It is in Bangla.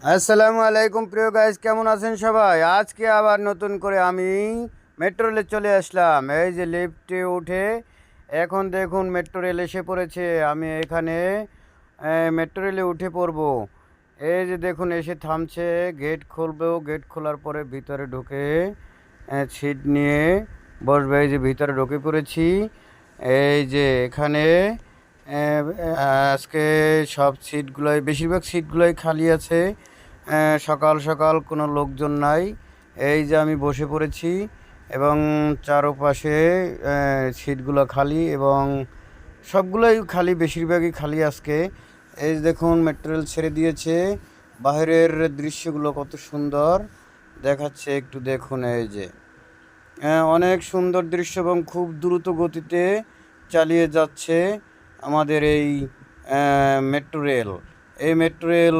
আসসালামু আলাইকুম প্রিয় গাইস, কেমন আছেন সবাই? আজকে আবার নতুন করে আমি মেট্রো রেলে চলে আসলাম। এই যে লিফটে উঠে এখন দেখুন মেট্রো রেল এসে পড়েছে। আমি এখানে মেট্রো রেলে উঠে পড়বো। এই যে দেখুন এসে থামছে, গেট খুলবো, গেট খোলার পরে ভিতরে ঢুকে সিট নিয়ে বসবে। এই যে ভিতরে ঢুকে পড়েছি। এই যে এখানে আহ, আজকে সব সিটগুলোই, বেশিরভাগ সিটগুলোই খালি আছে। সকাল সকাল কোনো লোকজন নাই। এই যে আমি বসে পড়েছি এবং চারপাশে সিটগুলো খালি এবং সবগুলোই খালি, বেশিরভাগই খালি আজকে। এই যে দেখুন মেট্রো রেল ছেড়ে দিয়েছে। বাইরের দৃশ্যগুলো কত সুন্দর দেখাচ্ছে, একটু দেখুন। এই যে অনেক সুন্দর দৃশ্য এবং খুব দ্রুত গতিতে চালিয়ে যাচ্ছে আমাদের এই মেট্রো রেল। এই মেট্রো রেল